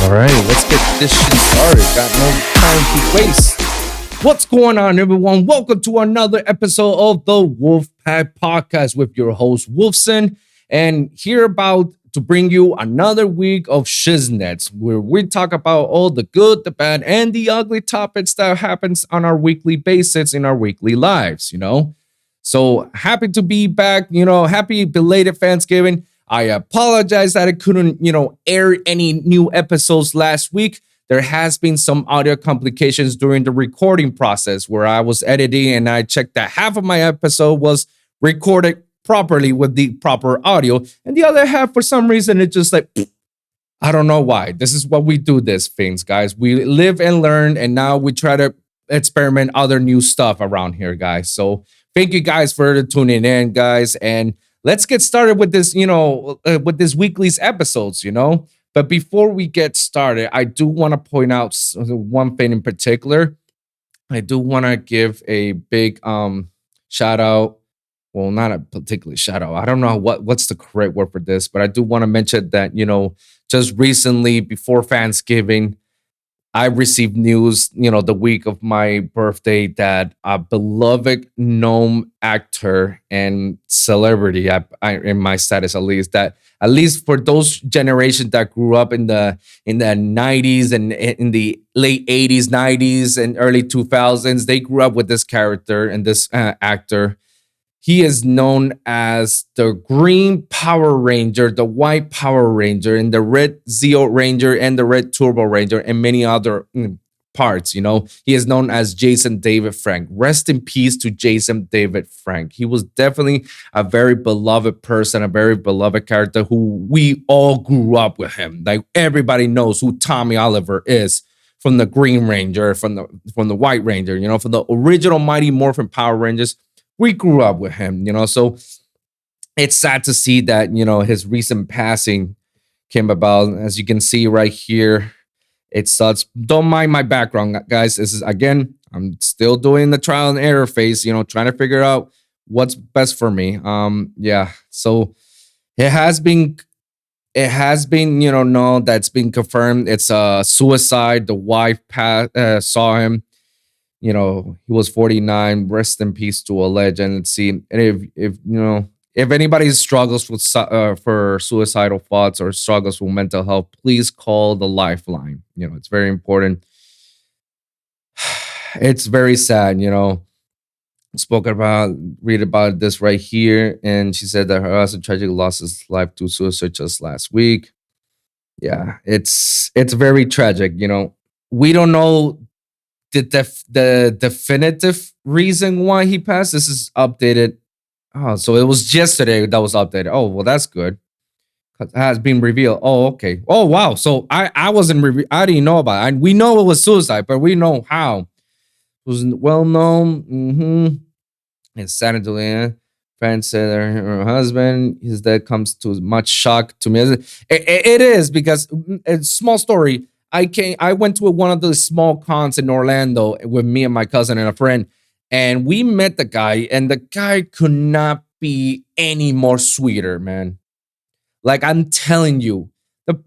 All right, let's get this shit started. Got no time to waste. What's going on, everyone? Welcome to another episode of the Wolvpvck podcast with your host, Wolfson, and here about to bring you another week of shiznets, where we talk about all the good, the bad, and the ugly topics that happens on our weekly basis in our weekly lives. So happy to be back, happy belated Thanksgiving. I apologize that I couldn't, air any new episodes last week. There has been some audio complications during the recording process where I was editing and I checked that half of my episode was recorded properly with the proper audio. And the other half, for some reason, it just like, I don't know why. This is what we do these things, guys. We live and learn, and now we try to experiment other new stuff around here, guys. So thank you guys for tuning in, guys. And let's get started with this, with this weekly's episodes, But before we get started, I do want to point out one thing in particular. I do want to give a big shout out. Well, not a particular shout out. I don't know what's the correct word for this, but I do want to mention that, just recently before Thanksgiving, I received news, the week of my birthday that a beloved gnome actor and celebrity, in my status at least for those generations that grew up in the 90s and in the late 80s, 90s, and early 2000s, they grew up with this character and this actor. He is known as the Green Power Ranger, the White Power Ranger, and the Red Zeo Ranger, and the Red Turbo Ranger, and many other parts. He is known as Jason David Frank. Rest in peace to Jason David Frank. He was definitely a very beloved person, a very beloved character who we all grew up with him. Like everybody knows who Tommy Oliver is from the Green Ranger, from the White Ranger, from the original Mighty Morphin Power Rangers. We grew up with him, so it's sad to see that, his recent passing came about. As you can see right here, it sucks. Don't mind my background, guys. This is, again, I'm still doing the trial and error phase, trying to figure out what's best for me. Yeah, so it has been, no, that's been confirmed. It's a suicide. The wife saw him. He was 49. Rest in peace to a legend. Let's see, and if anybody struggles with for suicidal thoughts or struggles with mental health, please call the lifeline. It's very important. It's very sad. Read about this right here, and she said that her husband tragically lost his life to suicide just last week. Yeah, it's very tragic. We don't know the definitive reason why he passed. This is updated. Oh, so it was yesterday that was updated. Oh, well, that's good. It has been revealed. Oh, okay. Oh, wow. So I wasn't I didn't know about it. We know it was suicide, but we know how. It was well known. It's Saturday. Friend said her husband, his death comes to much shock to me. It is, because it's small story. I went to one of those small cons in Orlando with me and my cousin and a friend, and we met the guy, and the guy could not be any more sweeter, man. Like, I'm telling you,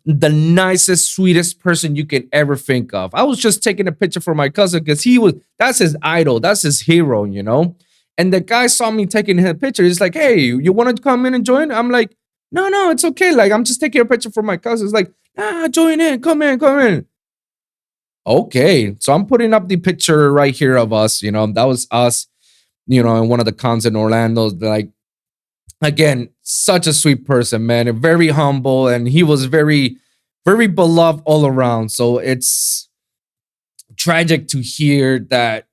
the nicest, sweetest person you could ever think of. I was just taking a picture for my cousin because that's his idol, that's his hero, And the guy saw me taking his picture. He's like, "Hey, you want to come in and join?" I'm like, No, it's okay. Like, I'm just taking a picture for my cousin. It's like, join in, come in. Okay, so I'm putting up the picture right here of us. That was us, in one of the cons in Orlando. Like, again, such a sweet person, man, and very humble, and he was very, very beloved all around. So it's tragic to hear that,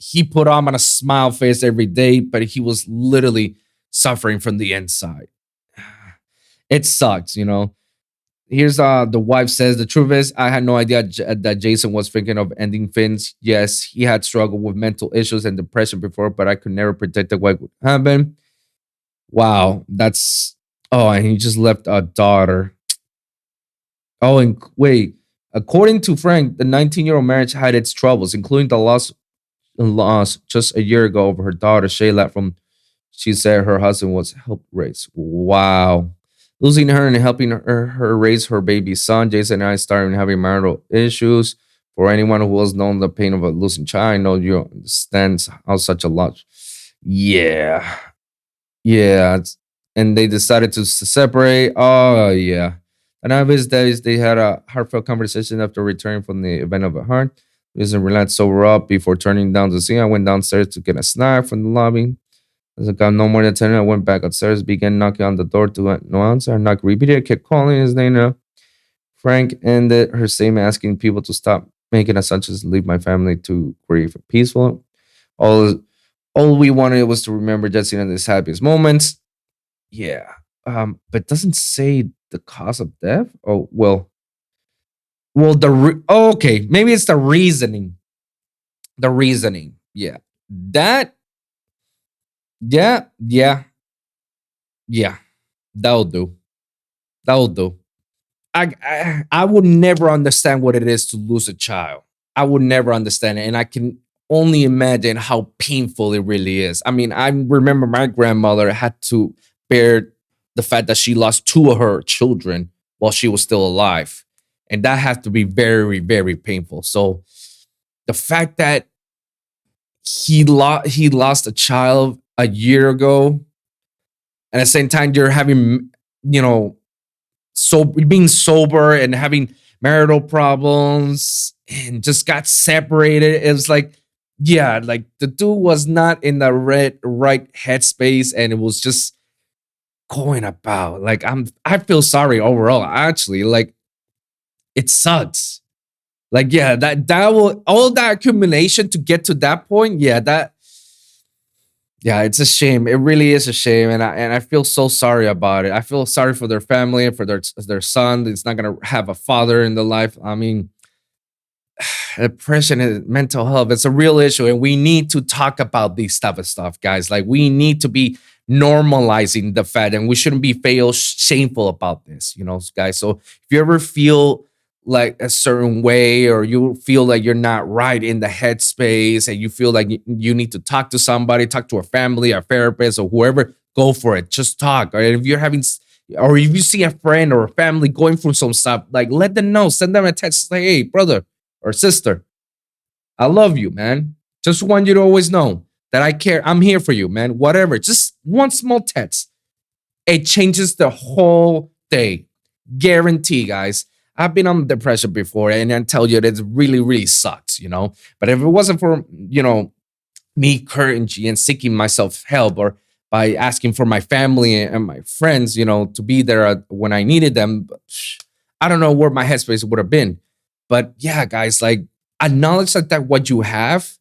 he put on a smile face every day, but he was literally suffering from the inside. It sucks. Here's the wife says, the truth is, I had no idea that Jason was thinking of ending things. Yes, he had struggled with mental issues and depression before, but I could never predict what would happen. Wow, and he just left a daughter. Oh, and wait, according to Frank, the 19-year-old marriage had its troubles, including the loss just a year ago of her daughter, Shayla, she said her husband was helped raise. Wow. Losing her and helping her raise her baby son. Jason and I started having marital issues. For anyone who has known the pain of a losing child, I know you understand how such a lot. Yeah, yeah. And they decided to separate. Oh, yeah. And of his days, they had a heartfelt conversation after returning from the event of a heart. Reason relaxed sober up before turning down the scene. I went downstairs to get a snack from the lobby. As I got no more than 10, I went back upstairs, began knocking on the door to no answer. I knocked repeatedly, I kept calling his name. Frank ended her statement asking people to stop making assumptions and leave my family to grieve peaceful. All, all we wanted was to remember Jesse in his happiest moments. Yeah. But doesn't say the cause of death. Oh well. Okay, maybe it's the reasoning. The reasoning. Yeah. That. Yeah. Yeah. That'll do. That'll do. I would never understand what it is to lose a child. I would never understand it, and I can only imagine how painful it really is. I mean, I remember my grandmother had to bear the fact that she lost two of her children while she was still alive, and that has to be very, very painful. So the fact that he lost a child a year ago, and at the same time you're having you know so being sober and having marital problems and just got separated. It was like, yeah, like the dude was not in the right headspace, and it was just going about. Like I feel sorry overall. Actually, like it sucks. Like yeah, that will all that accumulation to get to that point. Yeah, it's a shame. It really is a shame, and I feel so sorry about it. I feel sorry for their family and for their son. It's not gonna have a father in the life. I mean, depression and mental health. It's a real issue, and we need to talk about these type of stuff, guys. Like we need to be normalizing the fact, and we shouldn't be feel shameful about this, guys. So if you ever feel like a certain way, or you feel like you're not right in the headspace, and you feel like you need to talk to somebody, talk to a family, a therapist, or whoever, go for it. Just talk. Or if you're having, or if you see a friend or a family going through some stuff, like let them know. Send them a text, like, hey, brother or sister, I love you, man. Just want you to always know that I care. I'm here for you, man. Whatever. Just one small text. It changes the whole day. Guarantee, guys. I've been on depression before, and I tell you that it really, really sucks. But if it wasn't for, me encouraging and seeking myself help, or by asking for my family and my friends, to be there when I needed them, I don't know where my headspace would have been. But yeah, guys, like acknowledge that what you have,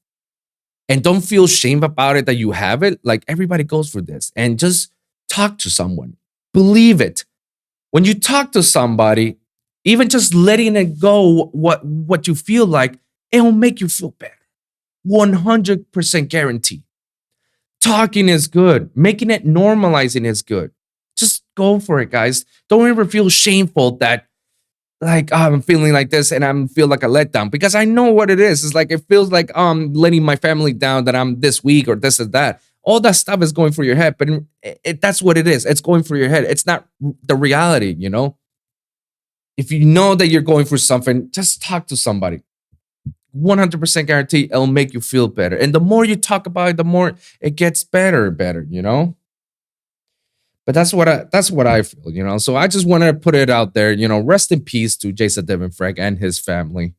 and don't feel shame about it that you have it. Like everybody goes through this, and just talk to someone. Believe it. When you talk to somebody, even just letting it go, what you feel like, it'll make you feel better. 100% guarantee. Talking is good. Making it normalizing is good. Just go for it, guys. Don't ever feel shameful that, like, oh, I'm feeling like this and I feel like a letdown, because I know what it is. It's like it feels like I'm letting my family down, that I'm this weak or this or that. All that stuff is going through your head, but that's what it is. It's going through your head. It's not the reality. If you know that you're going through something, just talk to somebody. 100% guarantee it'll make you feel better. And the more you talk about it, the more it gets better and better. But that's what I feel. So I just want to put it out there. Rest in peace to Jason Devin Frank and his family.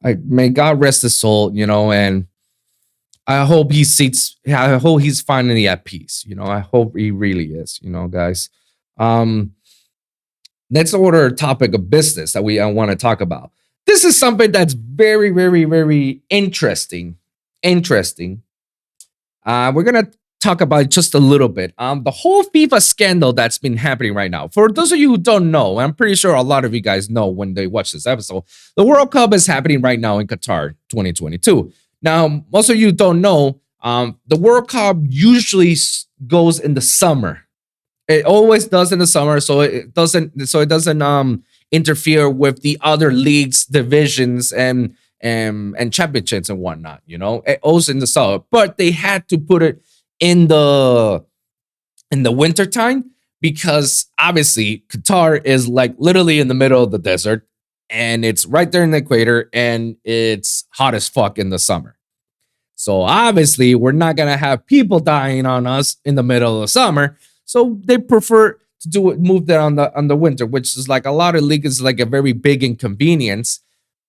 May God rest his soul. And I hope I hope he's finally at peace. I hope he really is. Guys. Let's order a topic of business that I want to talk about. This is something that's very, very, very interesting. Interesting. We're gonna talk about it just a little bit. The whole FIFA scandal that's been happening right now. For those of you who don't know, I'm pretty sure a lot of you guys know when they watch this episode, the World Cup is happening right now in Qatar 2022. Now, most of you don't know, the World Cup usually goes in the summer. It always does in the summer, so it doesn't interfere with the other leagues, divisions, and championships and whatnot. It goes in the summer, but they had to put it in the winter time because obviously Qatar is like literally in the middle of the desert and it's right there in the equator and it's hot as fuck in the summer. So obviously we're not gonna have people dying on us in the middle of the summer. So they prefer to do it, move that on the winter, which is like a lot of leagues is like a very big inconvenience.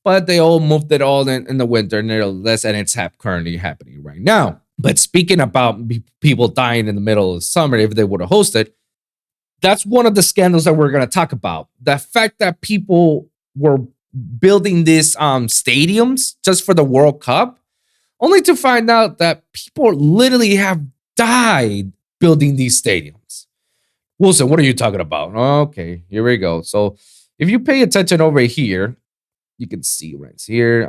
But they all moved it all in the winter, and it's currently happening right now. But speaking about people dying in the middle of the summer, if they would have hosted, that's one of the scandals that we're going to talk about. The fact that people were building these stadiums just for the World Cup, only to find out that people literally have died building these stadiums. Wilson, what are you talking about? Okay, here we go. So if you pay attention over here, you can see right here.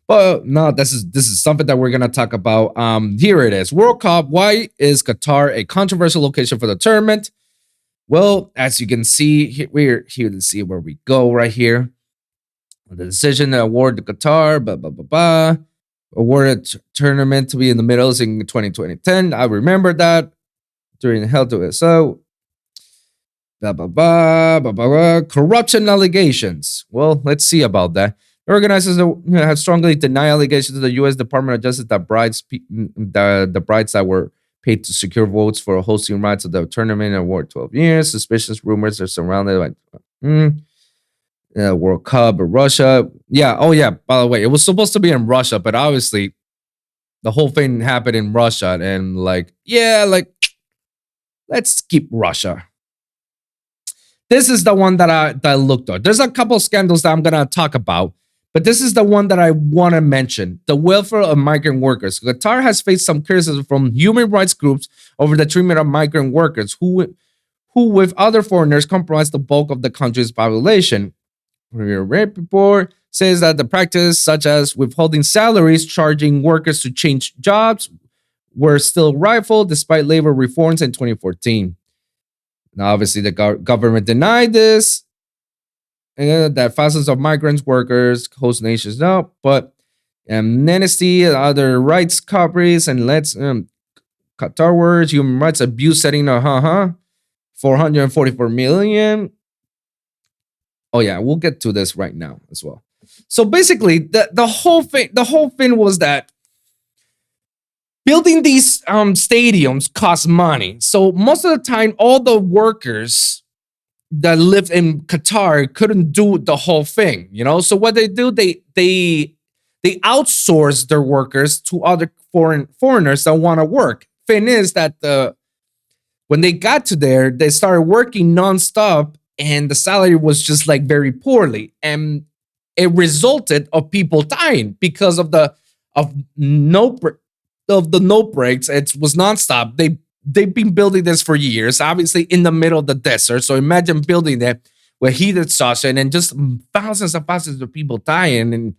But no, this is something that we're gonna talk about. Here it is. World Cup. Why is Qatar a controversial location for the tournament? Well, as you can see, we're here to see where we go right here. The decision to award the Qatar, awarded tournament to be in the middle in 2010. I remember that during the Hell to it. So corruption allegations. Well, let's see about that. The organizers have strongly denied allegations to the U.S. Department of Justice that the brides that were paid to secure votes for hosting rights of the tournament award 12 years. Suspicious rumors are surrounded by World Cup or Russia. Yeah. Oh, yeah. By the way, it was supposed to be in Russia, but obviously the whole thing happened in Russia. And let's skip Russia. This is the one that I looked at. There's a couple of scandals that I'm going to talk about, but this is the one that I want to mention. The welfare of migrant workers. Qatar has faced some criticism from human rights groups over the treatment of migrant workers who with other foreigners comprise the bulk of the country's population. Ep4 says that the practice, such as withholding salaries, charging workers to change jobs, were still rife despite labor reforms in 2014. Now, obviously, the government denied this, and that thousands of migrants, workers, host nations know, but amnesty and other rights coverage and Qatar words, human rights abuse setting 444 million. Oh yeah, we'll get to this right now as well. So basically, the whole thing was that building these stadiums cost money. So most of the time, all the workers that lived in Qatar couldn't do the whole thing, you know? So what they do, they outsource their workers to other foreigners that want to work. Thing is that when they got to there, they started working nonstop and the salary was just like very poorly. And it resulted of people dying because of the no breaks. It was nonstop. They've been building this for years, obviously in the middle of the desert. So imagine building that with heated sun and just thousands and thousands of people dying,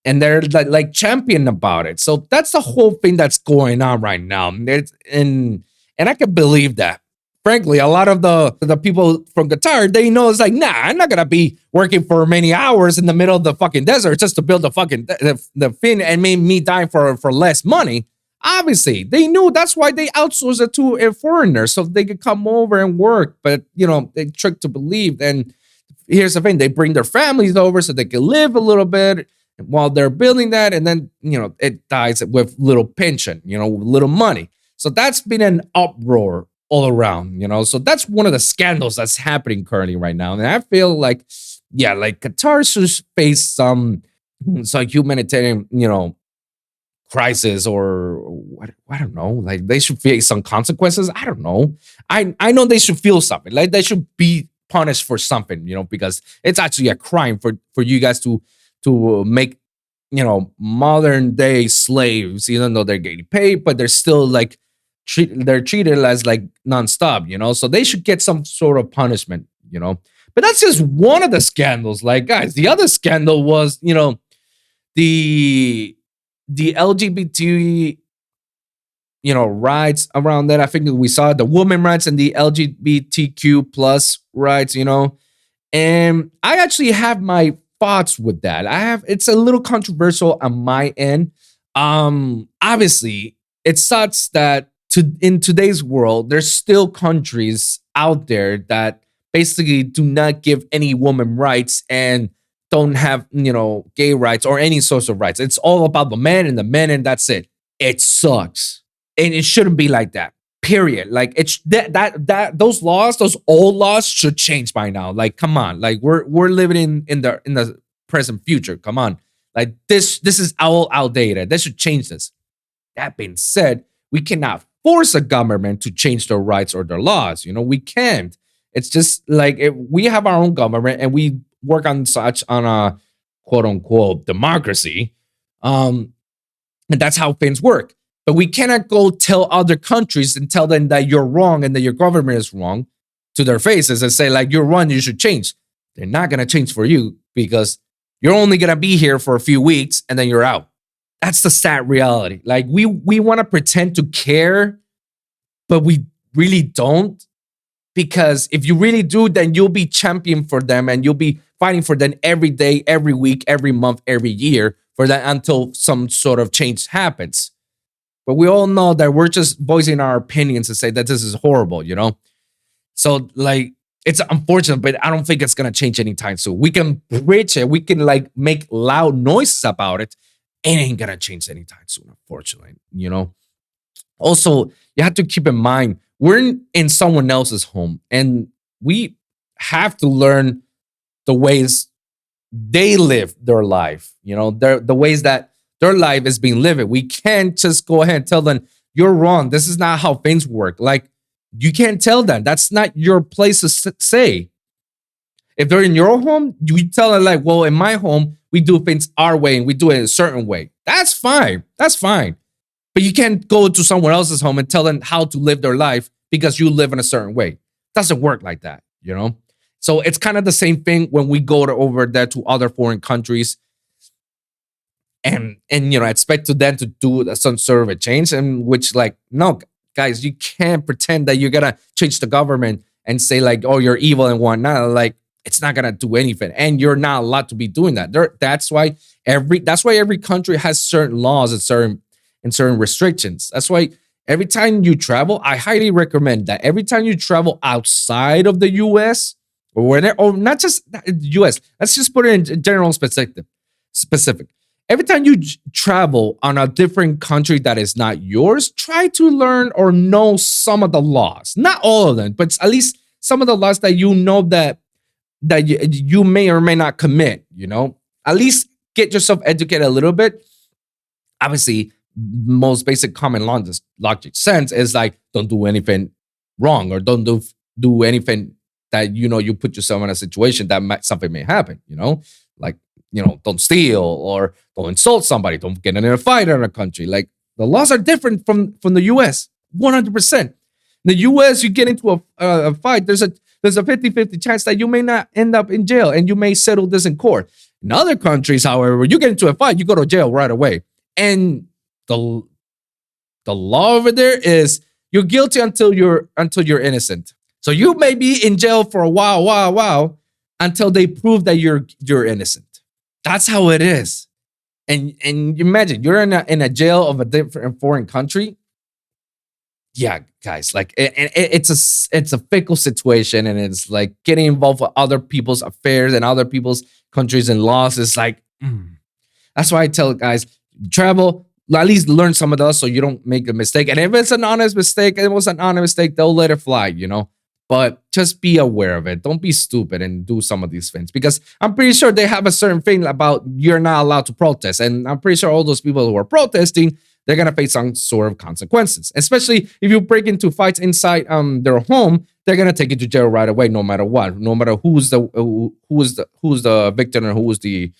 and they're like champion about it. So that's the whole thing that's going on right now. And I can believe that. Frankly, a lot of the people from Qatar, they know it's like, nah, I'm not gonna be working for many hours in the middle of the fucking desert just to build the thing and make me die for less money. Obviously, they knew that's why they outsourced it to a foreigner so they could come over and work. But they tricked to believe. And here's the thing: they bring their families over so they can live a little bit while they're building that, and then it dies with little pension, little money. So that's been an uproar all around, So that's one of the scandals that's happening currently right now. And I feel like, Qatar should face some humanitarian, crisis or what, I don't know. Like they should face some consequences. I don't know. I know they should feel something. Like they should be punished for something, because it's actually a crime for you guys to make modern day slaves, even though they're getting paid, but they're still like they're treated as like nonstop, so they should get some sort of punishment, but that's just one of the scandals. Like, guys, the other scandal was, the LGBT, rights around that. I think we saw the women rights and the LGBTQ plus rights, and I actually have my thoughts with that. It's a little controversial on my end. Obviously, it sucks that in today's world, there's still countries out there that basically do not give any woman rights and don't have, gay rights or any sorts of rights. It's all about the man and the men, and that's it. It sucks. And it shouldn't be like that. Period. Like it's those laws, those old laws should change by now. Like, come on. Like we're living in the present future. Come on. Like this is all outdated. They should change this. That being said, we cannot force a government to change their rights or their laws. We can't. It's just like if we have our own government and we work on a quote unquote democracy. And that's how things work. But we cannot go tell other countries and tell them that you're wrong and that your government is wrong to their faces and say, like, you're wrong, you should change. They're not going to change for you because you're only going to be here for a few weeks and then you're out. That's the sad reality. Like, we want to pretend to care, but we really don't. Because if you really do, then you'll be champion for them and you'll be fighting for them every day, every week, every month, every year for that until some sort of change happens. But we all know that we're just voicing our opinions and say that this is horrible, So, like, it's unfortunate, but I don't think it's going to change anytime soon. We can bridge it. We can, like, make loud noises about it. It ain't going to change anytime soon, unfortunately, Also, you have to keep in mind, we're in someone else's home, and we have to learn the ways they live their life, the ways that their life is being lived. We can't just go ahead and tell them, you're wrong. This is not how things work. Like, you can't tell them. That's not your place to say. If they're in your home, you tell them, like, well, in my home, we do things our way and we do it a certain way. That's fine. That's fine. But you can't go to someone else's home and tell them how to live their life because you live in a certain way. It doesn't work like that, So it's kind of the same thing when we go over there to other foreign countries and expect to them to do some sort of a change, and which, like, no, guys, you can't pretend that you're gonna change the government and say, like, oh, you're evil and whatnot. Like, it's not gonna do anything, and you're not allowed to be doing that. That's why every country has certain laws and certain restrictions. That's why every time you travel, I highly recommend that every time you travel outside of the U.S. or not just U.S., let's just put it in general specific. Every time you travel on a different country that is not yours, try to learn or know some of the laws. Not all of them, but at least some of the laws that that you may or may not commit, At least get yourself educated a little bit. Obviously, most basic common logic sense is like, don't do anything wrong or don't do anything that, you put yourself in a situation that something may happen, Like, don't steal or don't insult somebody. Don't get in a fight in a country. Like, the laws are different from the U.S. 100%. In the U.S., you get into a fight, there's a 50-50 chance that you may not end up in jail and you may settle this in court. In other countries, however, you get into a fight, you go to jail right away. And the law over there is you're guilty until you're innocent. So you may be in jail for a while until they prove that you're innocent. That's how it is. And imagine you're in a jail of a different foreign country. Yeah, guys, like it's a fickle situation, and it's like getting involved with other people's affairs and other people's countries and laws. It's like, that's why I tell guys, travel, at least learn some of those so you don't make a mistake. And if it's an honest mistake, they'll let it fly, But just be aware of it. Don't be stupid and do some of these things, because I'm pretty sure they have a certain thing about you're not allowed to protest. And I'm pretty sure all those people who are protesting, they're going to face some sort of consequences, especially if you break into fights inside their home. They're going to take you to jail right away, no matter what, no matter who's the victim or who's the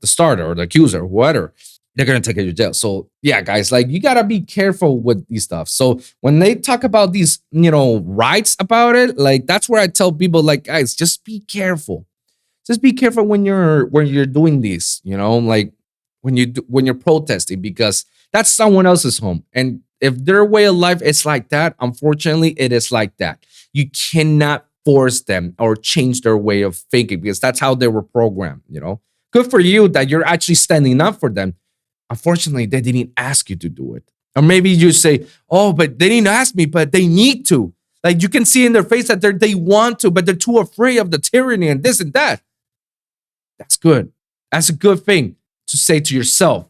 starter or the accuser, whoever. They're going to take you to jail. So yeah, guys, like, you got to be careful with these stuff. So when they talk about these, rights about it, like, that's where I tell people, like, guys, just be careful. Just be careful when you're doing these, like when you're protesting, because that's someone else's home. And if their way of life is like that, unfortunately, it is like that. You cannot force them or change their way of thinking, because that's how they were programmed, Good for you that you're actually standing up for them. Unfortunately, they didn't ask you to do it. Or maybe you say, oh, but they didn't ask me, but they need to. Like you can see in their face that they want to, but they're too afraid of the tyranny and this and that. That's good. That's a good thing to say to yourself,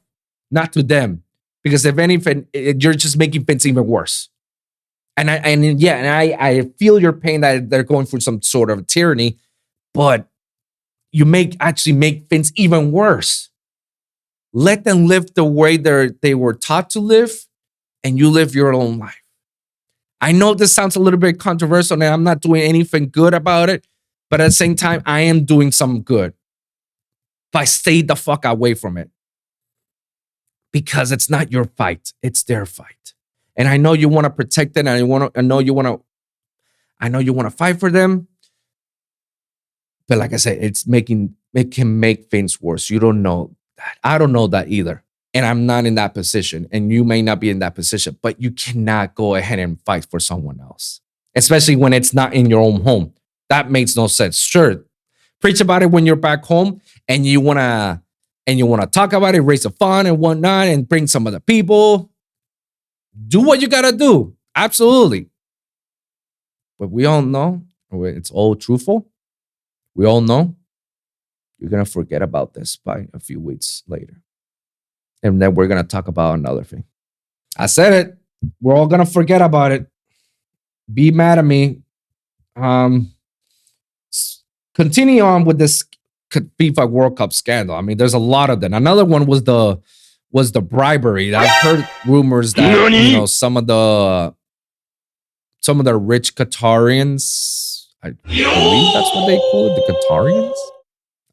not to them. Because if anything, you're just making things even worse. And I feel your pain that they're going through some sort of tyranny, but you actually make things even worse. Let them live the way they were taught to live, and you live your own life. I know this sounds a little bit controversial, and I'm not doing anything good about it, but at the same time, I am doing some good. But stay the fuck away from it. Because it's not your fight, it's their fight. And I know you want to protect it, and I know you want to fight for them. But like I said, it can make things worse. You don't know that. I don't know that either. And I'm not in that position. And you may not be in that position, but you cannot go ahead and fight for someone else. Especially when it's not in your own home. That makes no sense. Sure, preach about it when you're back home and you wanna talk about it, raise a fund and whatnot, and bring some other people. Do what you gotta do. Absolutely. But we all know, it's all truthful. We all know you're going to forget about this by a few weeks later. And then we're going to talk about another thing. I said it. We're all going to forget about it. Be mad at me. Continue on with this FIFA World Cup scandal. I mean, there's a lot of them. Another one was the bribery. I've heard rumors that some of the rich Qatarians, I believe that's what they call it, the Qatarians.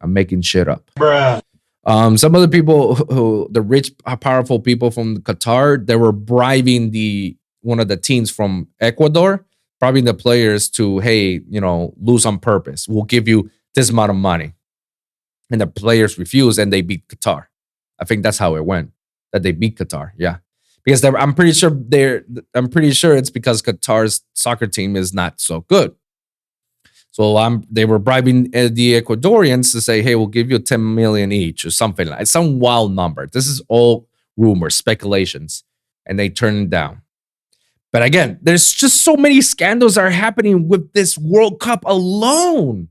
I'm making shit up. Bruh. Some of the people the rich, powerful people from Qatar, they were bribing one of the teams from Ecuador, bribing the players to, hey, lose on purpose. We'll give you this amount of money. And the players refused and they beat Qatar. I think that's how it went, that they beat Qatar. Yeah. Because I'm pretty sure it's because Qatar's soccer team is not so good. So they were bribing the Ecuadorians to say, hey, we'll give you 10 million each or something like some wild number. This is all rumors, speculations, and they turned it down. But again, there's just so many scandals that are happening with this World Cup alone.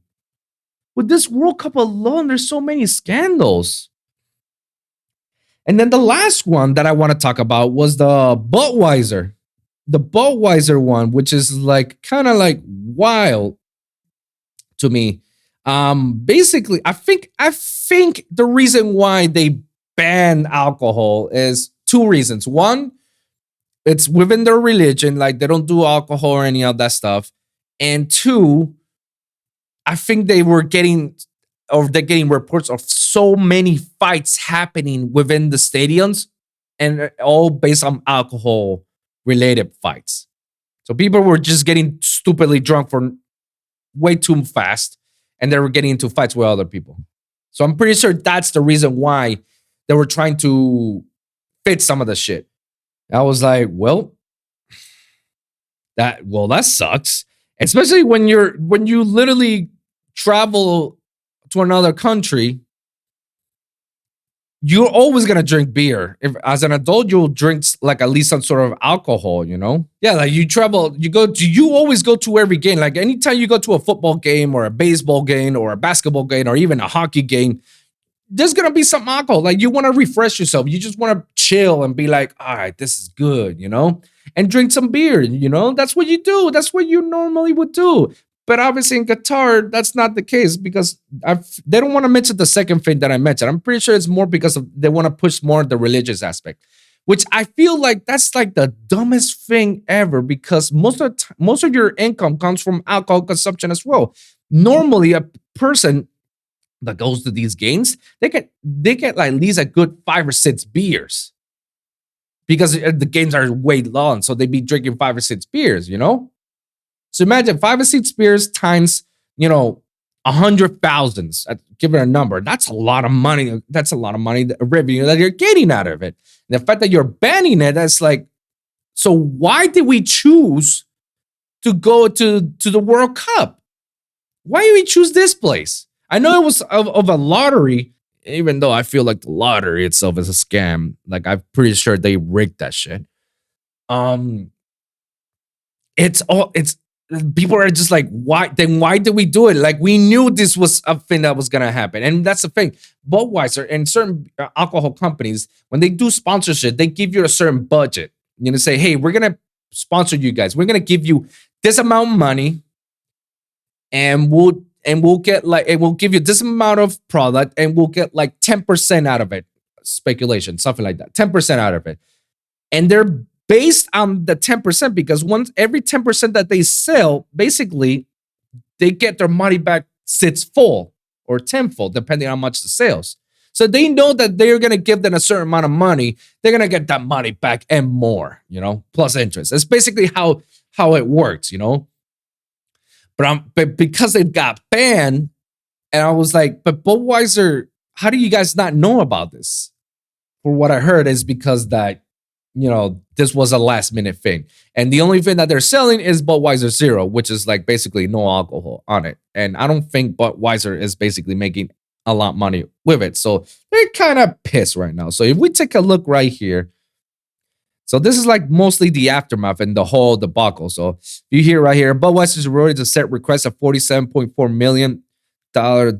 With this World Cup alone, there's so many scandals. And then the last one that I want to talk about was the Budweiser. The Budweiser one, which is kind of wild to me. Basically, I think the reason why they ban alcohol is two reasons. One, it's within their religion, they don't do alcohol or any of that stuff. And two, I think they're getting reports of so many fights happening within the stadiums, and all based on alcohol related fights. So people were just getting stupidly drunk for way too fast, and they were getting into fights with other people. So I'm pretty sure that's the reason why they were trying to fit some of the shit. I was like, well, that sucks. Especially when you literally travel to another country, you're always gonna drink beer. If as an adult, you'll drink at least some sort of alcohol, Yeah, you travel, you always go to every game. Anytime you go to a football game or a baseball game or a basketball game or even a hockey game, there's gonna be some alcohol. You want to refresh yourself. You just want to chill and be like, all right, this is good, and drink some beer. That's what you do. That's what you normally would do. But obviously in Qatar, that's not the case because they don't want to mention the second thing that I mentioned. I'm pretty sure it's more because they want to push more the religious aspect, which I feel like that's the dumbest thing ever because most of your income comes from alcohol consumption as well. Normally, a person that goes to these games, they get at least a good 5 or 6 beers because the games are way long, so they'd be drinking 5 or 6 beers, So imagine 5 or 6 beers times, 100,000. Give it a number. That's a lot of money. That's a lot of money, revenue that you're getting out of it. And the fact that you're banning it, that's so why did we choose to go to the World Cup? Why did we choose this place? I know it was of a lottery, even though I feel like the lottery itself is a scam. I'm pretty sure they rigged that shit. um it's people are just like, why did we do it? Like, we knew this was a thing that was gonna happen. And that's the thing. Budweiser and certain alcohol companies, when they do sponsorship, they give you a certain budget. You know, say, hey, we're gonna sponsor you guys. We're gonna give you this amount of money, and we'll get like, and we'll give you this amount of product, and we'll get like 10% out of it. Speculation, something like that. 10% out of it. And they're based on the 10% because once every 10% that they sell, basically they get their money back sixfold or tenfold, depending on how much the sales. So they know that they're gonna give them a certain amount of money, they're gonna get that money back and more, plus interest. It's basically how it works, But because they got banned, and I was like, but Budweiser, how do you guys not know about this? For what I heard is because that, this was a last minute thing. And the only thing that they're selling is Budweiser Zero, which is like basically no alcohol on it. And I don't think Budweiser is basically making a lot of money with it. So they're kind of pissed right now. So if we take a look right here, so this is like mostly the aftermath and the whole debacle. So you hear right here, Budweiser's ready to set request a $47.4 million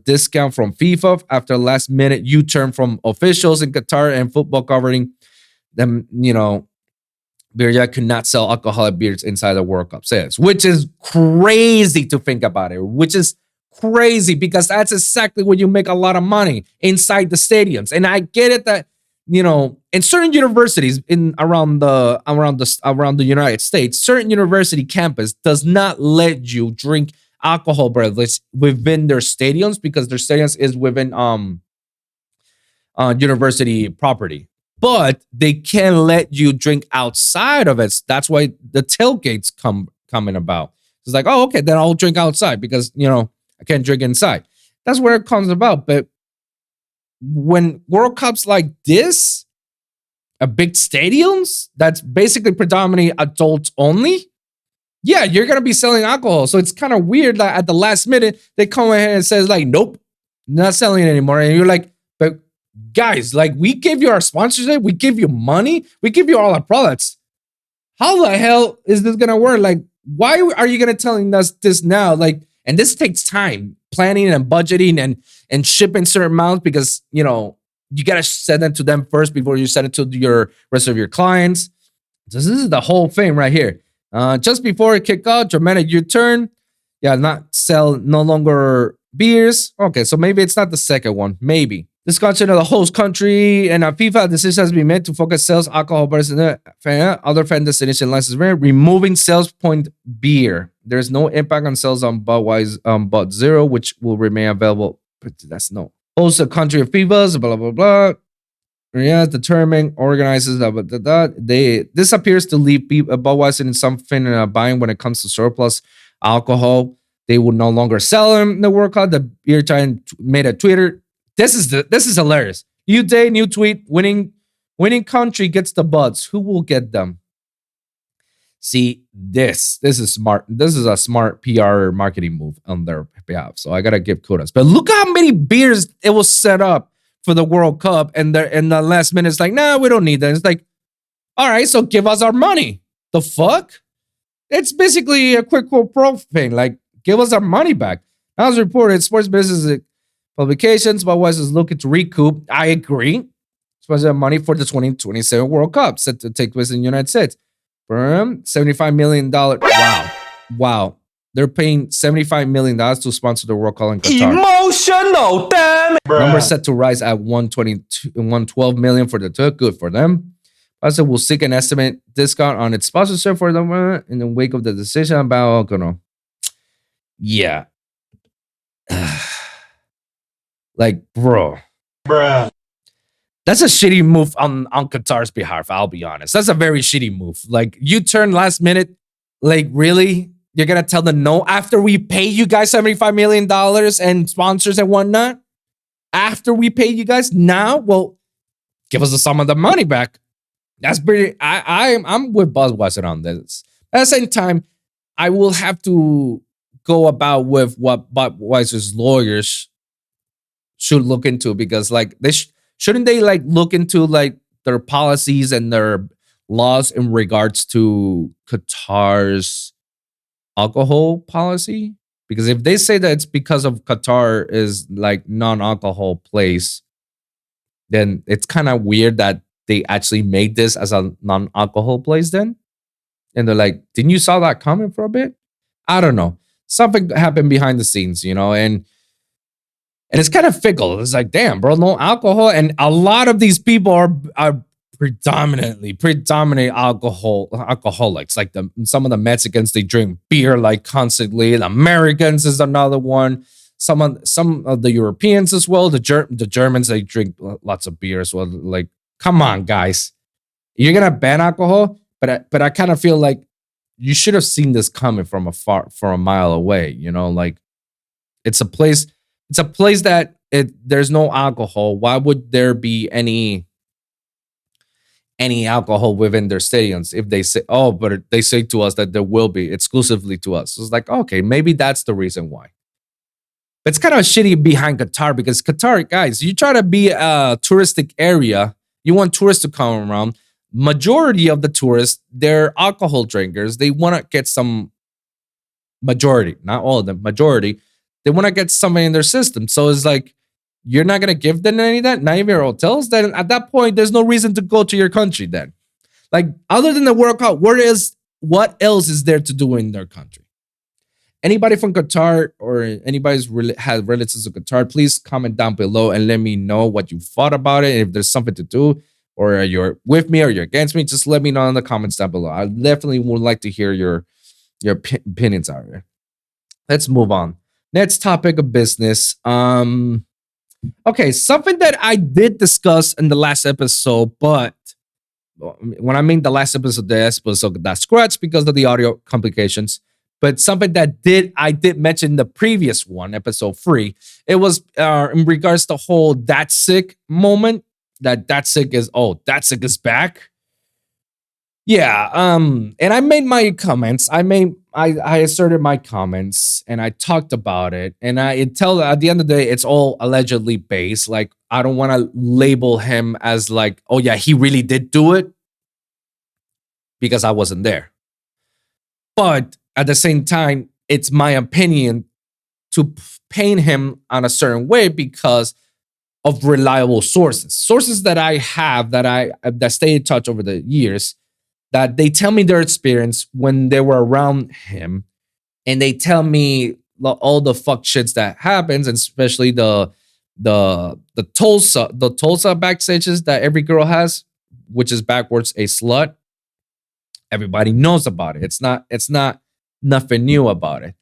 discount from FIFA after last minute U-turn from officials in Qatar and football covering them, Birja could not sell alcoholic beers inside the World Cup sales, which is crazy to think about it, which is crazy because that's exactly where you make a lot of money inside the stadiums. And I get it that, in certain universities around the United States, certain university campus does not let you drink alcohol beverages within their stadiums because their stadiums is within university property. But they can let you drink outside of it. That's why the tailgates coming about. It's like, oh, okay, then I'll drink outside because I can't drink inside. That's where it comes about. But when World Cups like this, a big stadiums that's basically predominantly adults only, yeah, you're gonna be selling alcohol. So it's kind of weird that at the last minute they come ahead and says like, nope, not selling it anymore. And you're like, but guys, like, we gave you our sponsorship, we give you money, we give you all our products. How the hell is this gonna work? Like, why are you gonna telling us this now? Like, and this takes time, planning and budgeting and shipping certain amounts because you gotta send it to them first before you send it to your rest of your clients. So this is the whole thing right here. Just before it kicked off, dramatic U-turn. Yeah, no longer beers. Okay, so maybe it's not the second one. Maybe. This content of the host country and a FIFA decision has been made to focus sales alcohol versus other fan destination license, removing sales point beer. There's no impact on sales on Budweiser, Bud Zero, which will remain available. But that's no. Host a country of FIFAs, blah blah blah. Yeah, determining organizes this appears to leave Budweiser in something in a bind when it comes to surplus alcohol. They will no longer sell them in the World Cup. The beer giant made a Twitter. This is hilarious. New day, new tweet. Winning country gets the buds. Who will get them? See, this is smart. This is a smart PR marketing move on their behalf. So I gotta give kudos. But look how many beers it was set up for the World Cup, and the last minute it's like, nah, we don't need that. It's like, all right, so give us our money. The fuck? It's basically a quick quote pro thing. Like, give us our money back. As reported, sports business publications, Budweiser is looking to recoup. I agree. Sponsor money for the 2027 World Cup set to take place in the United States. $75 million. Wow. They're paying $75 million to sponsor the World Cup in Qatar. Emotional, damn it. Number set to rise at $112 million for the tour. Good for them. Also, will seek an estimate discount on its sponsorship for them in the wake of the decision about yeah. Like, bro. Bruh. That's a shitty move on Qatar's behalf, I'll be honest. That's a very shitty move. Like, you turn last minute, like, really? You're going to tell them no after we pay you guys $75 million and sponsors and whatnot? After we pay you guys? Now? Well, give us some of the money back. That's pretty... I'm with Budweiser on this. At the same time, I will have to go about with what Budweiser's lawyers should look into, because, like, shouldn't they, like, look into, like, their policies and their laws in regards to Qatar's alcohol policy? Because if they say that it's because of Qatar is like non-alcohol place, then it's kind of weird that they actually made this as a non-alcohol place then. And they're like, didn't you saw that coming for a bit? I don't know. Something happened behind the scenes, and it's kind of fickle. It's like, damn, bro, no alcohol. And a lot of these people are predominant alcoholics. Like some of the Mexicans, they drink beer like constantly. The Americans is another one. Some of the Europeans as well. The Germans, they drink lots of beer as well. Like, come on, guys, you're gonna ban alcohol, but I kind of feel like you should have seen this coming from a mile away. Like it's a place that there's no alcohol. Why would there be any alcohol within their stadiums if they say, oh, but they say to us that there will be exclusively to us? So it's like, okay, maybe that's the reason why. But it's kind of shitty behind Qatar because Qatar, guys, you try to be a touristic area, you want tourists to come around. Majority of the tourists, they're alcohol drinkers. They want to get some majority, not all of them, majority. They want to get something in their system. So it's like, you're not going to give them any of that, not even your hotels. Then at that point, there's no reason to go to your country then. Like, other than the World Cup, what else is there to do in their country? Anybody from Qatar or anybody has relatives to Qatar, please comment down below and let me know what you thought about it. If there's something to do, or you're with me or you're against me, just let me know in the comments down below. I definitely would like to hear your opinions out there. Let's move on. Next topic of business. Okay, something that I did discuss in the last episode, but when I mean the last episode, got scratched because of the audio complications. But something that I did mention in the previous one, episode 3, it was in regards to the whole Datsik moment. That Datsik is back. Yeah, and I made my comments. I asserted my comments and I talked about it. And at the end of the day, it's all allegedly based. Like, I don't want to label him as like, oh yeah, he really did do it, because I wasn't there. But at the same time, it's my opinion to paint him on a certain way because of reliable sources that I have that stay in touch over the years, that they tell me their experience when they were around him, and they tell me all the fuck shits that happens, and especially the Tulsa backstages that every girl has, which is backwards a slut. Everybody knows about it. It's not nothing new about it.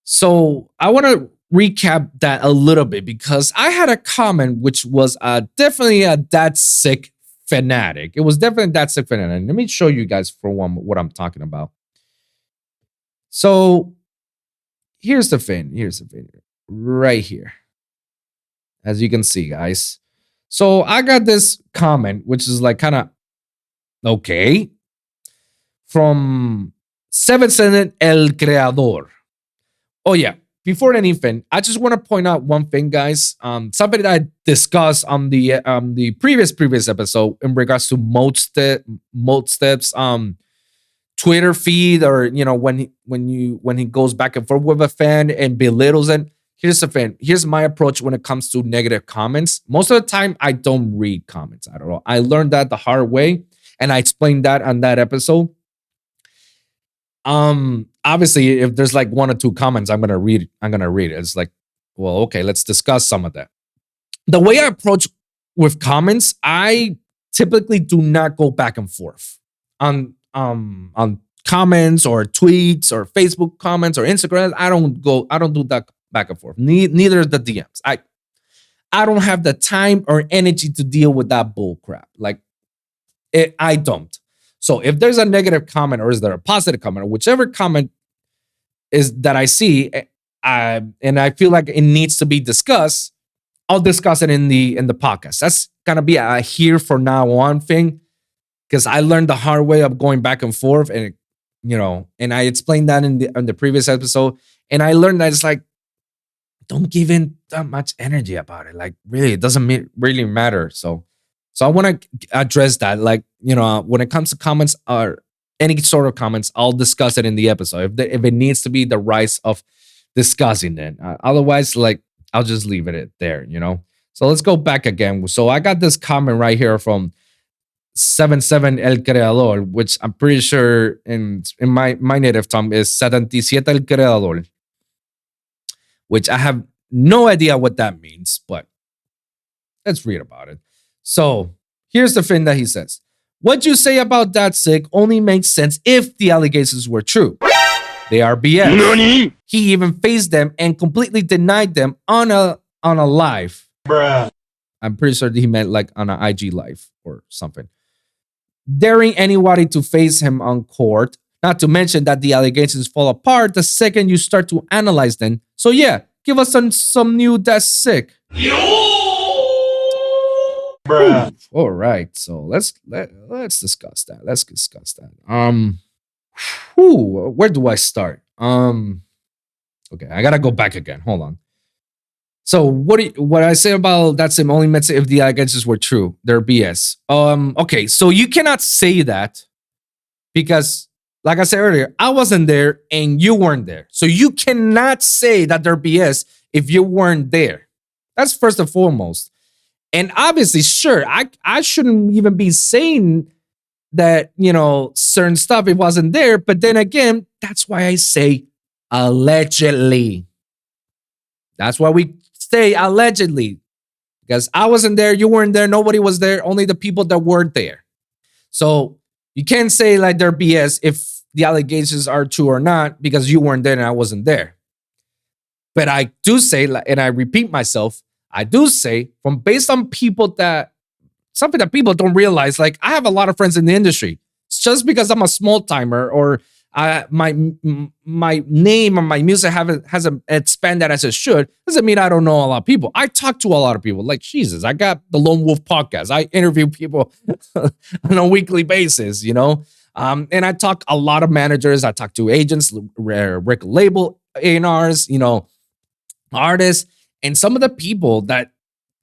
So I want to recap that a little bit because I had a comment which was definitely a Datsik fanatic. It was definitely Datsik fanatic. Let me show you guys for one what I'm talking about. So here's the thing. Right here. As you can see, guys. So I got this comment, which is like kind of okay, from Seven Senate El Creador. Oh yeah, before anything, I just want to point out one thing, guys. Something that I discussed on the previous episode in regards to Mostep's Twitter feed, or when he goes back and forth with a fan and belittles it. Here's the thing. Here's my approach when it comes to negative comments. Most of the time, I don't read comments at all. I learned that the hard way, and I explained that on that episode. Obviously, if there's like 1 or 2 comments, I'm gonna read it. It's like, well, okay, let's discuss some of that. The way I approach with comments, I typically do not go back and forth on comments or tweets or Facebook comments or Instagram. I don't do that back and forth. Neither the DMs. I don't have the time or energy to deal with that bull crap. Like, I don't. So if there's a negative comment, or is there a positive comment, or whichever comment is that I see, and I feel like it needs to be discussed, I'll discuss it in the podcast. That's gonna be a here for now on thing, because I learned the hard way of going back and forth, and and I explained that in the previous episode, and I learned that it's like, don't give in that much energy about it. Like, really, it doesn't really matter. So So I want to address that. Like, when it comes to comments or any sort of comments, I'll discuss it in the episode. If it needs to be the rise of discussing it. Otherwise, like, I'll just leave it there, So let's go back again. So I got this comment right here from 77 El Creador, which I'm pretty sure in my native tongue is 77 El Creador, which I have no idea what that means, but let's read about it. So here's the thing that he says. What you say about Datsik only makes sense if the allegations were true. They are BS. Nani? He even faced them and completely denied them on a live. Bruh. I'm pretty sure he meant like on an IG live or something. Daring anybody to face him on court, not to mention that the allegations fall apart the second you start to analyze them. So yeah, give us some new Datsik. Bruh. All right, so let's discuss that. Let's discuss that. Where do I start? Okay, I gotta go back again. Hold on. So what I say about that's him only meant if the allegations were true. They're BS. Okay, so you cannot say that because, like I said earlier, I wasn't there and you weren't there. So you cannot say that they're BS if you weren't there. That's first and foremost. And obviously, sure, I shouldn't even be saying that, certain stuff, it wasn't there. But then again, that's why I say allegedly. That's why we say allegedly. Because I wasn't there, you weren't there, nobody was there, only the people that weren't there. So you can't say like they're BS if the allegations are true or not because you weren't there and I wasn't there. But I do say, and I repeat myself, I do say from based on something that people don't realize, like I have a lot of friends in the industry. It's just because I'm a small timer or my name or my music hasn't expanded as it should, doesn't mean I don't know a lot of people. I talk to a lot of people. Like, Jesus, I got the Lone Wolf podcast. I interview people on a weekly basis, and I talk a lot of managers. I talk to agents, record label A&Rs, artists, and some of the people that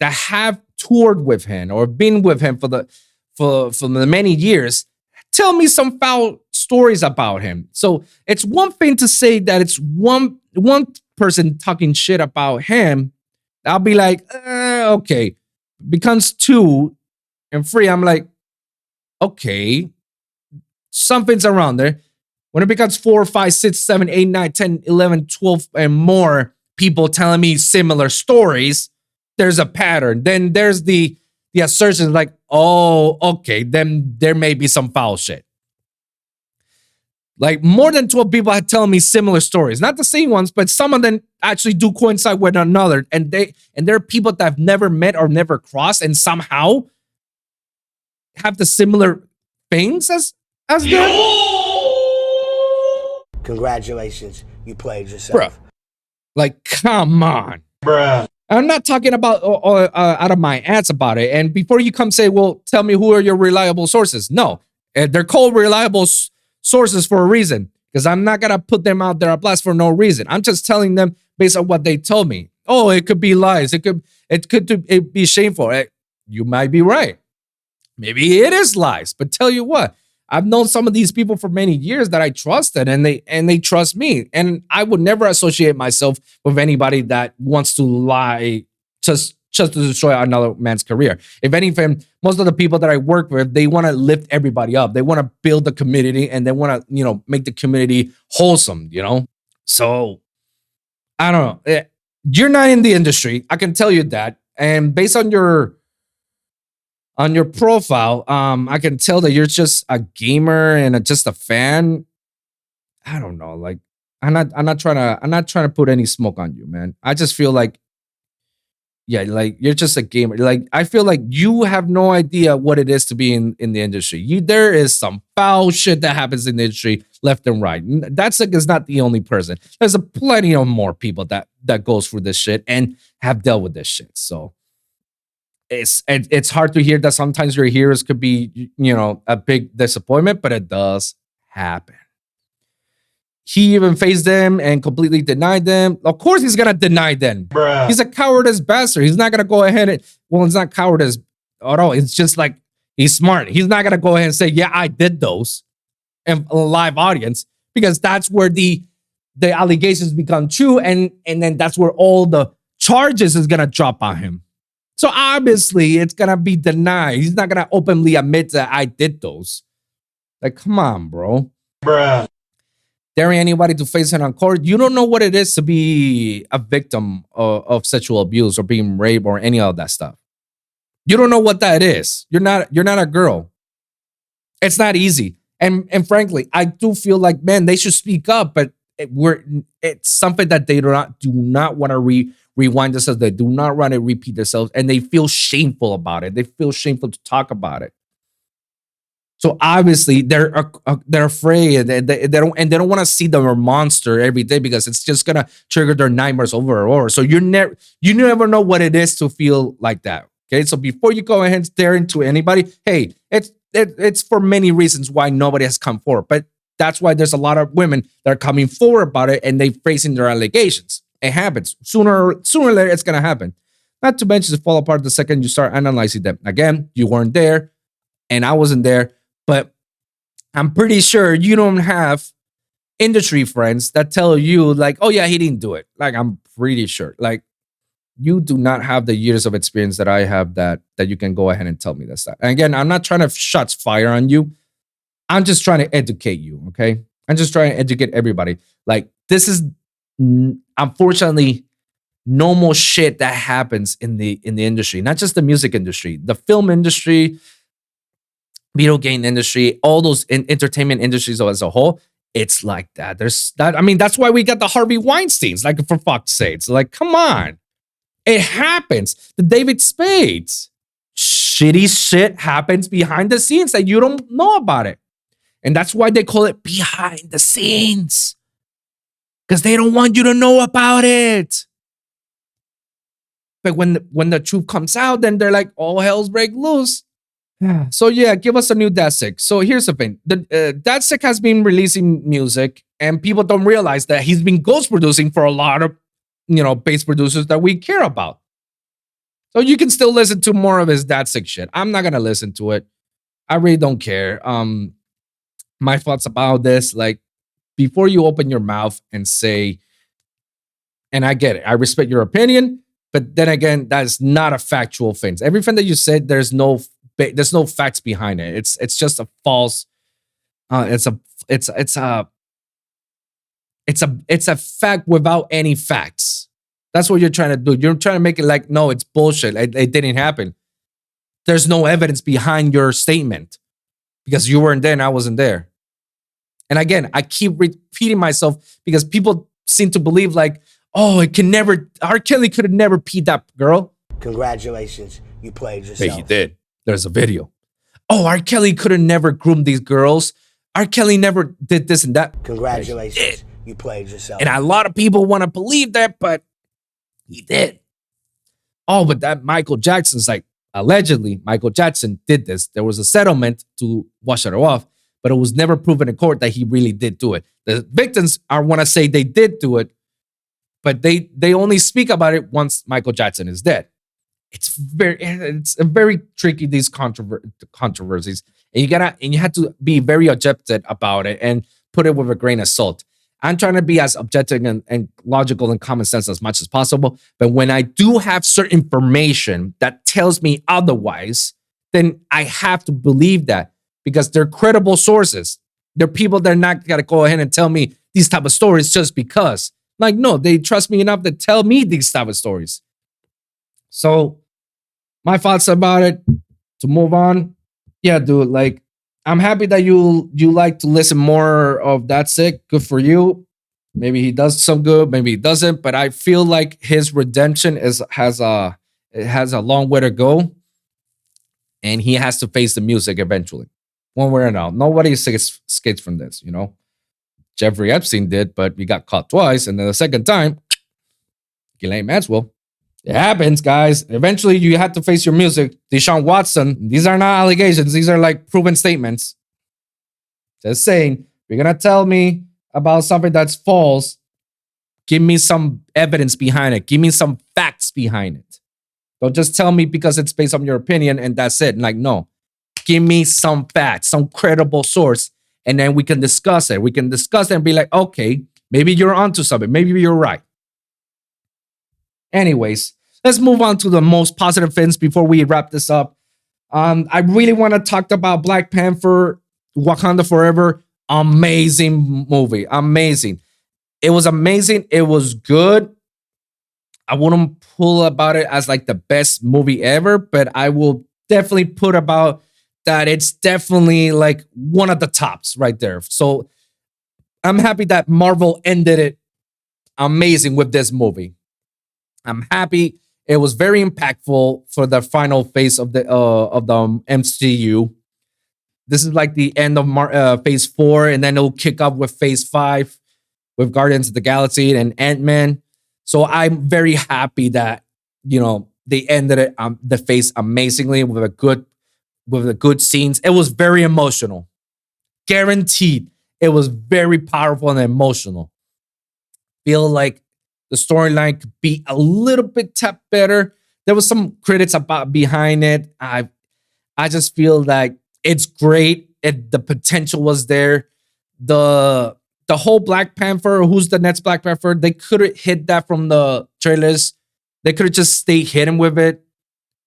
have toured with him or been with him for the many years tell me some foul stories about him. So it's one thing to say that it's one person talking shit about him. I'll be like, okay. Becomes 2 and 3. I'm like, okay, something's around there. When it becomes 4, 5, 6, 7, 8, 9, 10, 11, 12, and more people telling me similar stories, there's a pattern. Then there's the assertion like, oh, okay, then there may be some foul shit. Like more than 12 people had telling me similar stories. Not the same ones, but some of them actually do coincide with another. And there are people that I've never met or never crossed and somehow have the similar things as them. Congratulations, you played yourself. Bruh. Like, come on. Bruh. I'm not talking about out of my ass about it. And before you come say, well, tell me who are your reliable sources. No, they're called reliable sources for a reason because I'm not going to put them out there a blast for no reason. I'm just telling them based on what they told me. Oh, it could be lies. It could be shameful. You might be right. Maybe it is lies. But tell you what, I've known some of these people for many years that I trusted and they trust me. And I would never associate myself with anybody that wants to lie just to destroy another man's career. If anything, most of the people that I work with, they want to lift everybody up. They want to build the community and they want to, make the community wholesome, So I don't know. You're not in the industry. I can tell you that. And based on your profile, I can tell that you're just a gamer and just a fan. I don't know. Like, I'm not trying to put any smoke on you, man. I just feel like, yeah, like you're just a gamer. Like, I feel like you have no idea what it is to be in the industry. There is some foul shit that happens in the industry left and right. Datsik is not the only person. There's plenty of more people that goes through this shit and have dealt with this shit. So it's hard to hear that sometimes your heroes could be, a big disappointment, but it does happen. He even faced them and completely denied them. Of course he's going to deny them. Bruh. He's a cowardice bastard. He's not going to go ahead and, well, it's not cowardice. no, it's just like he's smart. He's not gonna go ahead and say, yeah, I did those in a live audience, because that's where the allegations become true, and then that's where all the charges is gonna drop on him. So obviously it's gonna be denied. He's not gonna openly admit that I did those. Like, come on, bro. Bruh. Daring anybody to face it on court. You don't know what it is to be a victim of sexual abuse or being raped or any of that stuff. You don't know what that is. You're not a girl. It's not easy. And frankly, I do feel like, man, they should speak up, but it's something that they do not want to rewind themselves. They do not want to repeat themselves, and they feel shameful about it. They feel shameful to talk about it. So obviously they're afraid. They don't want to see the monster every day, because it's just gonna trigger their nightmares over and over. So you never know what it is to feel like that. Okay, so before you go ahead and stare into anybody, hey, it's for many reasons why nobody has come forward, but that's why there's a lot of women that are coming forward about it, and they facing their allegations. It happens sooner or later. It's gonna happen. Not to mention, it fall apart the second you start analyzing them. Again, you weren't there, and I wasn't there. But I'm pretty sure you don't have industry friends that tell you like, oh yeah, he didn't do it. Like, I'm pretty sure. Like, you do not have the years of experience that I have that you can go ahead and tell me this. And again, I'm not trying to shots fire on you. I'm just trying to educate you, okay? I'm just trying to educate everybody. Like, this is unfortunately normal shit that happens in the industry, not just the music industry, the film industry, video game industry, all those entertainment industries as a whole. It's like that. There's that. I mean, that's why we got the Harvey Weinsteins, like, for fuck's sakes. Like, come on. It happens. The David Spades. Shitty shit happens behind the scenes that you don't know about it. And that's why they call it behind the scenes. Because they don't want you to know about it. But when the truth comes out, then they're like, all hell's break loose. So yeah, give us a new Datsik. So here's the thing. The Datsik has been releasing music, and people don't realize that he's been ghost producing for a lot of, bass producers that we care about. So you can still listen to more of his Datsik shit. I'm not gonna listen to it. I really don't care. My thoughts about this, like, before you open your mouth and say, and I get it, I respect your opinion, but then again, that's not a factual thing. Everything that you said, there's no facts behind it. It's just a false. It's a fact without any facts. That's what you're trying to do. You're trying to make it like, no, it's bullshit. It didn't happen. There's no evidence behind your statement because you weren't there and I wasn't there. And again, I keep repeating myself because people seem to believe like, oh, R. Kelly could have never peed that girl. Congratulations, you played yourself. Hey, he did. There's a video. Oh, R. Kelly could have never groomed these girls. R. Kelly never did this and that. Congratulations, you played yourself. And a lot of people want to believe that, but he did. Oh, but that Michael Jackson's like, allegedly, Michael Jackson did this. There was a settlement to wash it off, but it was never proven in court that he really did do it. The victims want to say they did do it, but they only speak about it once Michael Jackson is dead. It's very tricky, these controversies, and you have to be very objective about it and put it with a grain of salt. I'm trying to be as objective and logical and common sense as much as possible. But when I do have certain information that tells me otherwise, then I have to believe that because they're credible sources. They're people that are not going to go ahead and tell me these type of stories just because. Like, no, they trust me enough to tell me these type of stories. So my thoughts about it, to move on. Yeah, dude, like, I'm happy that you like to listen more of Datsik. Good for you. Maybe he does some good, maybe he doesn't. But I feel like his redemption has a long way to go, and he has to face the music eventually, one way or another. Nobody escapes from this, you know. Jeffrey Epstein did, but he got caught twice, and then the second time, Ghislaine Maxwell. It happens, guys. Eventually, you have to face your music. Deshaun Watson, these are not allegations. These are like proven statements. Just saying, you're going to tell me about something that's false. Give me some evidence behind it. Give me some facts behind it. Don't just tell me because it's based on your opinion and that's it. Like, no, give me some facts, some credible source, and then we can discuss it. We can discuss it and be like, okay, maybe you're onto something. Maybe you're right. Anyways, let's move on to the most positive things before we wrap this up. I really want to talk about Black Panther, Wakanda Forever. Amazing movie. Amazing. It was amazing. It was good. I wouldn't pull about it as like the best movie ever, but I will definitely put about that it's definitely like one of the tops right there. So I'm happy that Marvel ended it amazing with this movie. I'm happy. It was very impactful for the final phase of the MCU. This is like the end of phase 4, and then it'll kick off with phase 5 with Guardians of the Galaxy and Ant-Man. So I'm very happy that, you know, they ended it the phase amazingly with the good scenes. It was very emotional. Guaranteed. It was very powerful and emotional. Feel like the storyline could be a little bit better. There was some critics about behind it. I just feel like it's great. The potential was there. The whole Black Panther, who's the next Black Panther, they could have hit that from the trailers. They could have just stayed hidden with it.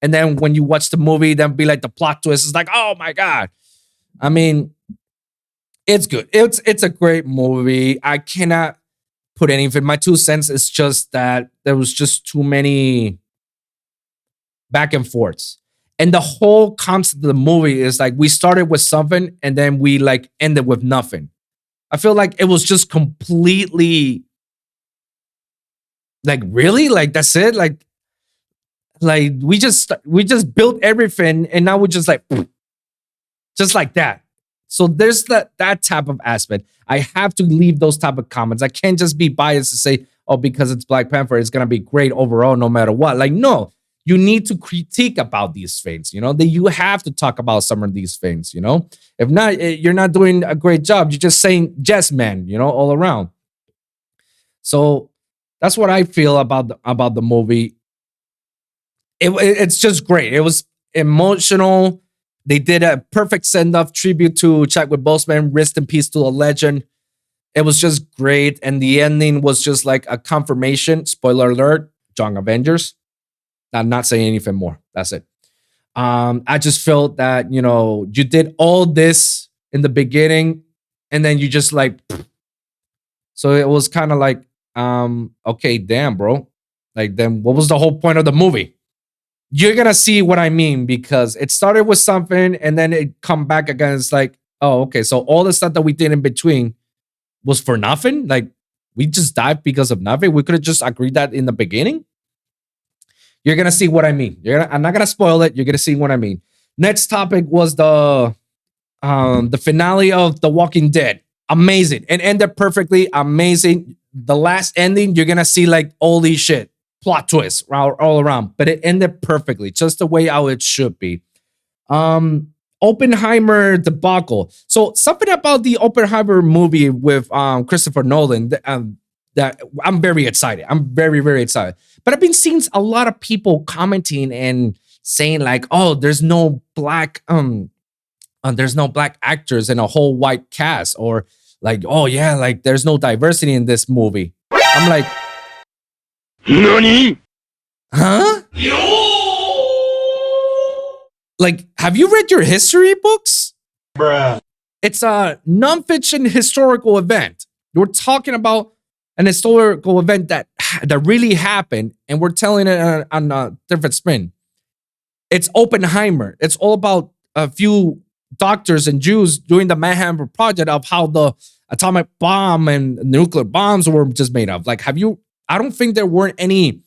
And then when you watch the movie, then be like the plot twist is like, oh my God. I mean, it's good. It's a great movie. I cannot put anything. My 2 cents is just that there was just too many back and forths. And the whole concept of the movie is like we started with something and then we like ended with nothing. I feel like it was just completely like, really? Like that's it? Like we just built everything and now we're just like that. So there's that type of aspect. I have to leave those type of comments. I can't just be biased to say, oh, because it's Black Panther, it's gonna be great overall no matter what. Like, no, you need to critique about these things, you know, that you have to talk about some of these things, you know. If not, you're not doing a great job. You're just saying yes, man, you know, all around. So that's what I feel about the movie. It's just great. It was emotional. They did a perfect send-off tribute to Chadwick Boseman. Rest in peace to a legend. It was just great. And the ending was just like a confirmation. Spoiler alert, Young Avengers. I'm not saying anything more. That's it. I just felt that, you know, you did all this in the beginning and then you just like, so it was kind of like, okay, damn, bro. Like, then what was the whole point of the movie? You're going to see what I mean, because it started with something and then it come back again. It's like, oh, okay. So all the stuff that we did in between was for nothing. Like, we just died because of nothing. We could have just agreed that in the beginning. You're going to see what I mean. I'm not going to spoil it. You're going to see what I mean. Next topic was the finale of The Walking Dead. Amazing. It ended perfectly. Amazing. The last ending, you're going to see like all these shit. Plot twists all around. But it ended perfectly. Just the way how it should be. Oppenheimer debacle. So something about the Oppenheimer movie with Christopher Nolan that I'm very excited. I'm very, very excited. But I've been seeing a lot of people commenting and saying like, oh, there's no black actors in a whole white cast, or like, oh yeah, like there's no diversity in this movie. I'm like, NANI? Huh? Like, have you read your history books? Bruh. It's a nonfiction historical event. We're talking about an historical event that really happened, and we're telling it on a different spin. It's Oppenheimer. It's all about a few doctors and Jews doing the Manhattan Project of how the atomic bomb and nuclear bombs were just made of. Like, I don't think there weren't any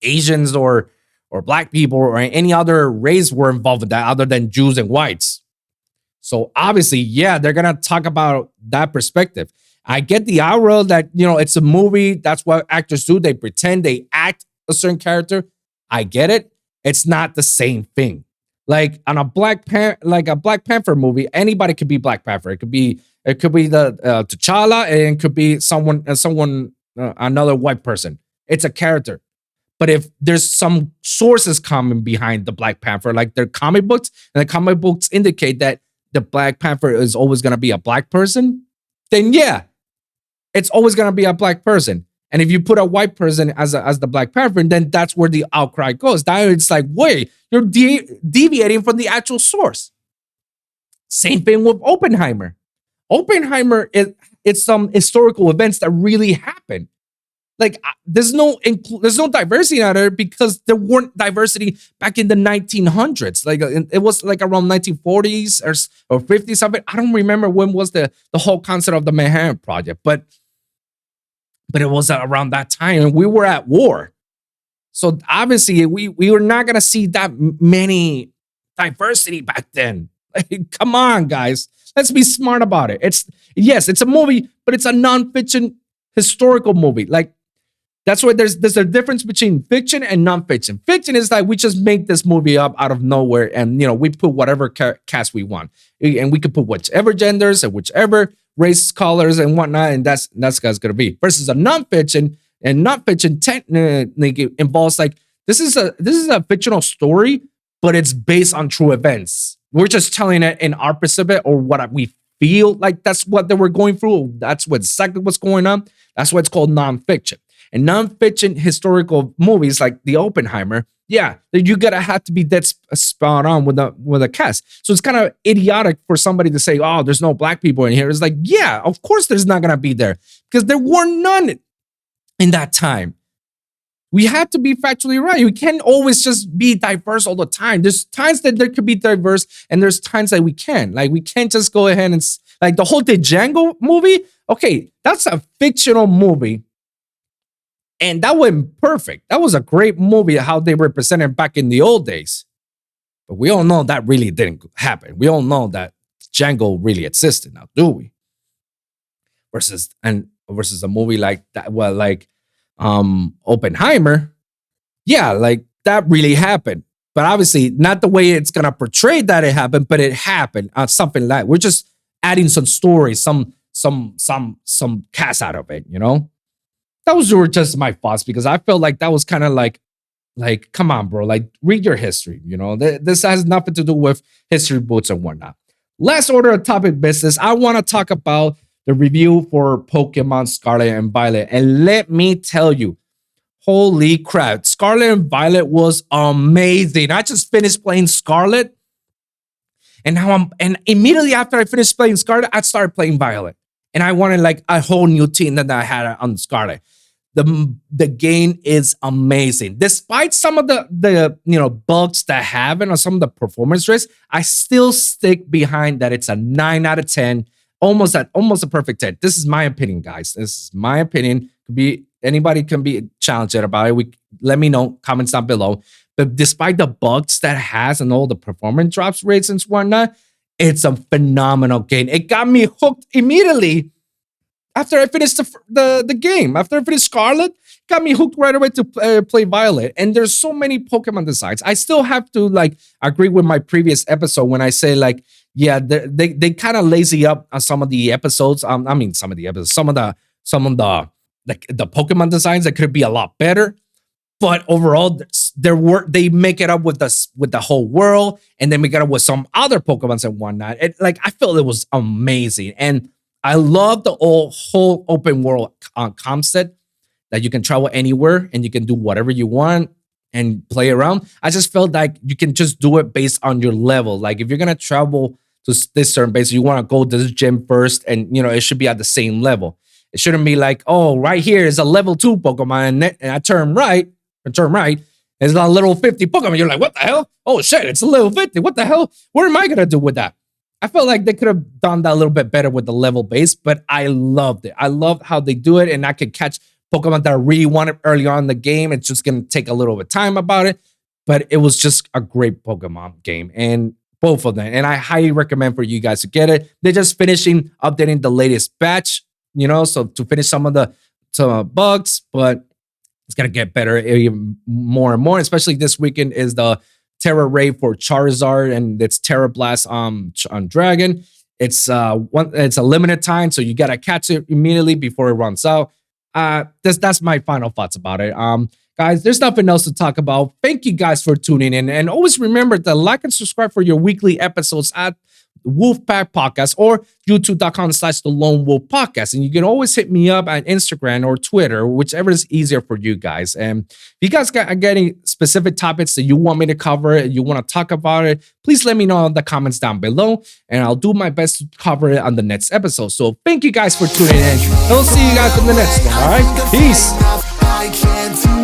Asians or black people or any other race were involved in that other than Jews and whites. So obviously, yeah, they're going to talk about that perspective. I get the aura that, you know, it's a movie. That's what actors do. They pretend, they act a certain character. I get it. It's not the same thing. Like on a Black Panther movie, anybody could be Black Panther. It could be the T'Challa, and it could be someone another white person. It's a character. But if there's some sources coming behind the Black Panther, like their comic books, and the comic books indicate that the Black Panther is always going to be a black person, then yeah, it's always going to be a black person. And if you put a white person as the Black Panther, then that's where the outcry goes. Now it's like, wait, you're deviating from the actual source. Same thing with Oppenheimer. Oppenheimer it's some historical events that really happened. Like there's no diversity out there because there weren't diversity back in the 1900s. Like it was like around 1940s or 50s something. I don't remember when was the whole concept of the Manhattan Project, but it was around that time, and we were at war. So obviously we were not gonna see that many diversity back then. Like, come on, guys, let's be smart about it. It's a movie, but it's a nonfiction historical movie. Like that's why there's a difference between fiction and nonfiction. Fiction is like we just make this movie up out of nowhere, and we put whatever cast we want, and we could put whichever genders and whichever race, colors, and whatnot, and that's how it's gonna be. Versus a nonfiction, and nonfiction technically involves like this is a fictional story, but it's based on true events. We're just telling it in our perspective or what we feel like that's what they were going through. That's what exactly what's going on. That's why it's called nonfiction. And nonfiction historical movies like the Oppenheimer, yeah, you gotta have to be dead spot on with a cast. So it's kind of idiotic for somebody to say, "Oh, there's no black people in here." It's like, yeah, of course there's not gonna be there because there were none in that time. We have to be factually right. We can't always just be diverse all the time. There's times that there could be diverse, and there's times that we can. Like we can't just go ahead and like the whole Django movie. Okay, that's a fictional movie. And that went perfect. That was a great movie, how they represented back in the old days. But we all know that really didn't happen. We all know that Django really existed now, do we? Versus a movie like that, well, like Oppenheimer, yeah, like that really happened. But obviously, not the way it's gonna portray that it happened, but it happened. Something like we're just adding some stories, some cast out of it, Those were just my thoughts because I felt like that was kind of like, come on, bro, like read your history. This has nothing to do with history books and whatnot. Last order of topic business, I want to talk about the review for Pokemon Scarlet and Violet. And let me tell you, holy crap, Scarlet and Violet was amazing. I just finished playing Scarlet, and immediately after I finished playing Scarlet, I started playing Violet. And I wanted like a whole new team that I had on Scarlet. The game is amazing. Despite some of the bugs that happen or some of the performance rates, I still stick behind that it's a 9 out of 10, almost a perfect 10. This is my opinion, guys. This is my opinion. Anybody can be challenged about it. Let me know, comments down below. But despite the bugs that it has and all the performance drops rates and whatnot, it's a phenomenal game. It got me hooked immediately after I finished the game. After I finished Scarlet, got me hooked right away to play Violet. And there's so many Pokemon designs. I still have to like agree with my previous episode when I say like, yeah, they kind of lazy up on some of the episodes. Some of the Pokemon designs that could be a lot better. But overall, they make it up with the whole world, and they make it up with some other Pokemons and whatnot. I felt it was amazing, and I love the whole open world concept that you can travel anywhere and you can do whatever you want and play around. I just felt like you can just do it based on your level. Like if you're gonna travel to this certain base, you want to go to this gym first, and it should be at the same level. It shouldn't be like, oh, right here is a level 2 Pokemon, and I turn right. It's a level 50 Pokemon. You're like, what the hell? Oh shit, it's a level 50. What the hell? What am I gonna do with that? I felt like they could have done that a little bit better with the level base, but I loved it. I loved how they do it, and I could catch Pokemon that I really wanted early on in the game. It's just gonna take a little bit of time about it, but it was just a great Pokemon game, and both of them. And I highly recommend for you guys to get it. They're just updating the latest batch, so to finish some bugs, but it's gonna get better even more and more. Especially this weekend is the Terra Raid for Charizard and it's Terra Blast on Dragon. It's a limited time, so you gotta catch it immediately before it runs out. That's my final thoughts about it. Guys, there's nothing else to talk about. Thank you guys for tuning in. And always remember to like and subscribe for your weekly episodes at Wolvpvck Podcast or youtube.com/The Lone Wolf Podcast. And you can always hit me up at Instagram or Twitter, whichever is easier for you guys. And if you guys are getting specific topics that you want me to cover, you want to talk about it, please let me know in the comments down below, and I'll do my best to cover it on the next episode. So thank you guys for tuning in. I'll see you guys in the next one. All right, peace.